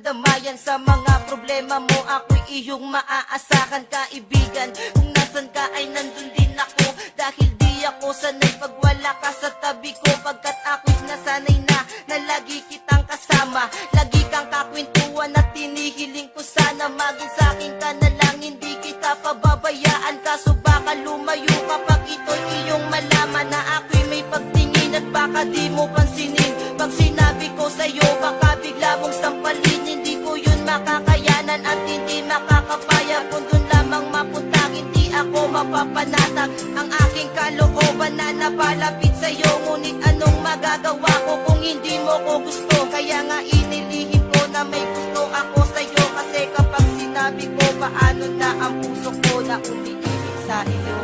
damayan sa mga problema mo. Ako'y iyong maaasahan, kaibigan. Kung nasan ka ay nandun din ako, dahil di ako sanay pag wala ka sa tabi ko. Pagkat ako'y nasanay na lagi kitang kasama. Lagi kang kakwentuhan at tinihiling ko sana maging sa'kin ka na lang, hindi kita pababayaan. Kaso baka lumayo kapag ito'y iyong malaman na ako'y may pagtingin at baka di mo pansinin. Pag sinabi ko sa'yo baka bigla mong sampalin. Hindi ko yun makakayanan at hindi makakapaya. Kung dun lamang mapunta hindi ako mapapanatag. Ang aking kalooban na napalapit sa'yo, ngunit anong magagawa ko kung hindi mo ko gusto? Kaya nga inilihim ko na may gusto ako sa'yo. Kasi kapag sinabi ko paano na ang puso ko na umiibig sa iyo.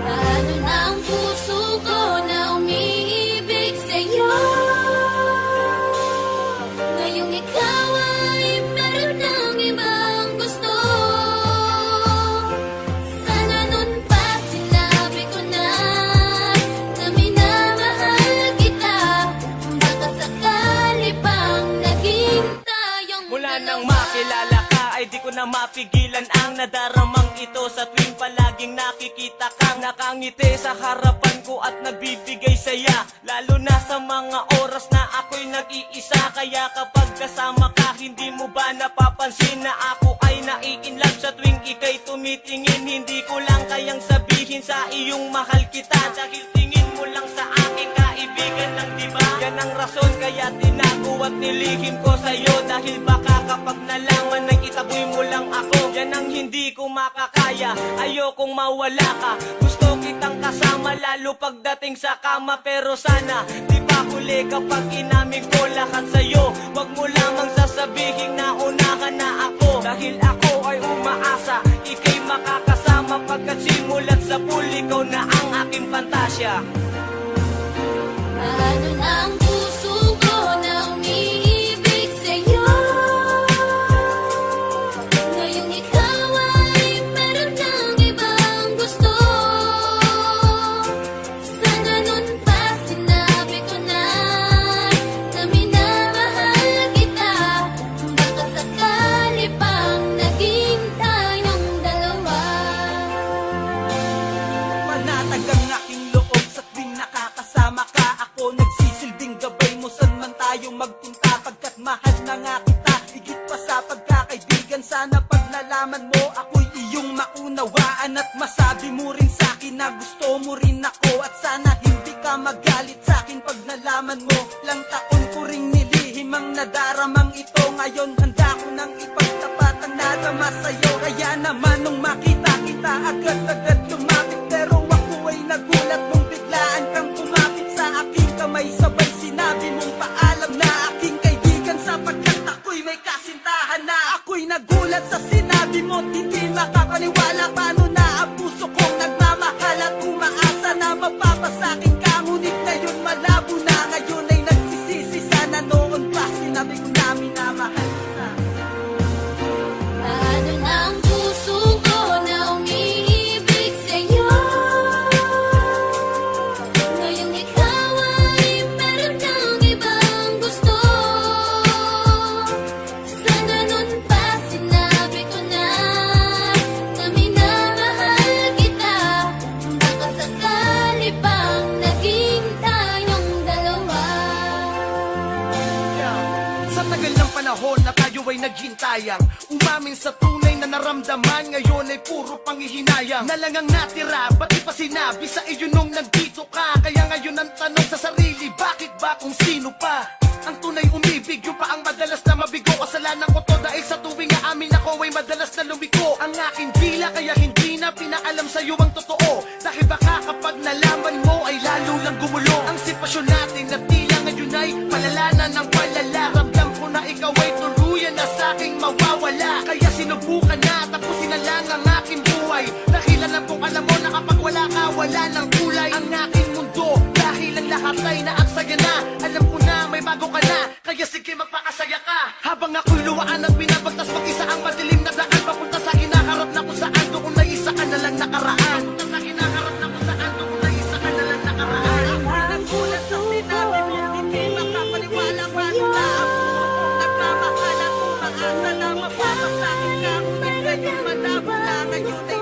Paano na ang puso ko na umiibig sa'yo? Ngayong ikaw ay meron ng ibang gusto. Sana nun pa sinabi ko na minamahal kita. Baka sakali pang naging tayong Mula nang makilala ka ay di ko na mapigilan ang nadaramang ito. Sa tuwing palaging nakikita kang nakangiti sa harapan ko at nagbibigay saya, lalo na sa mga oras na ako'y nag-iisa. Kaya kapag kasama ka, hindi mo ba napapansin na ako ay nai-inlove? Sa tuwing ika'y tumitingin, hindi ko lang kayang sabihin sa iyong mahal kita. Dahil tingin mo lang sa aking kaibigan lang, diba? Yan ang rason kaya tinago at nilihim ko sa'yo. Dahil baka kapag nalaman na itaboy mo lang ako, yan ang hindi ko makakaya. Ayokong mawala ka, gusto kitang kasama lalo pagdating sa kama. Pero sana di pa huli kapag inamin ko lahat sa'yo. Wag mo lamang sasabihin na unahan na ako, dahil ako ay umaasa ika'y makakasama. Pagkat simulat sa pool, ikaw na ang aking pantasya. Paano na ang puso ko na umiibig sa'yo? Ngayong ikaw ay meron ng ibang gusto. Sana nun pa sinabi ko na minamahal kita. Baka sakali pang naging tayong dalawa. Panatag ang aking loob sa tuwing nakakasama ka. Ako nagsisilbing gabay mo saan man tayo magpunta. Pagkat mahal na nga kita, higit pa sa pagkakaibigan. Sana pag nalaman mo ako'y iyong maunawaan. At masabi mo rin sa'kin na gusto mo rin ako. At sana hindi ka magalit sa'kin pag nalaman mo. Lang taon ko ring nilihim ang nadaramang ito. Ngayon handa ko nang ipagtapat ang nadama sa'yo. Kaya naman nung makita kita, agad-agad lumapit. Pero ako ay nagulat nung biglaan kang kumapit sa aking kamay. Sabay sinabi mong paalam na aking kaibigan, sapagkat ako'y may kasintahan na. Ako'y nagulat sa sinabi mo, hindi makapaniwala. Paano na ang puso kong nagmamahal at umaasa na mapapasakin ka. Ngunit ngayon malabo na, ngayon ay nagsisisi. Sana noon pa sinabi ko na minamahal kita. Paano na ang puso ko na umiibig sa'yo? Ngayong ikaw ay meron ng ibang gusto. Sana nun pa sinabi ko na minamahal kita. Baka sakali pang naging tayong dalawa. Sa tagal ng panahon na tayo ay naghintayang, umamin sa tunay na naramdaman. Ngayon ay puro panghihinayang na lang ang natira. Ba't di pa sinabi sa iyo nung nandito ka? Kaya ngayon ang tanong sa sarili, bakit ba kung sino pa ang tunay umibig? Yung pa ang madalas na mabigo. Kasalanan ko to dahil sa tuwing aamin ako ay madalas na lumiko ang aking dila. Kaya hindi na pinaalam sa'yo ang totoo, dahil baka kapag nalaman mo ay lalo lang gumulo ang sitwasyon natin. Na tila ngayon ay palala na ng palala. Ramdam ko na ikaw ay tuluyan na sa'king mawawala. Kaya sinubukan na tapusin na lang ang aking buhay, dahil alam kong alam mo na kapag wala ka, wala ng kulay ang aking mundo. Dahil ang lahat ay naaksaya na, alam ko na may bago ka na. Kaya sige magpakasaya ka, habang ako'y luwaan at binabagtas mag-isa ang madilim na daan. Papunta sa hinaharap na kung saan, doon na isa ka na lang nakaraan. Papunta sa hinaharap na kung saan, doon na isa ka na lang nakaraan. Ako'y nagulat sa sinabi mo, hindi makapaniwala. Paano na ang puso kong nagmamahal mapapasakin ka, ngunit ngayon malabo na. Ngayon ay